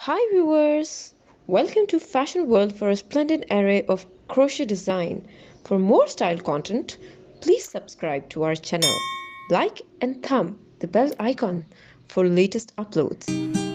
Hi viewers! Welcome to Fashion World for a splendid array of crochet design. For more style content, please subscribe to our channel. Like and thumb the bell icon for latest uploads.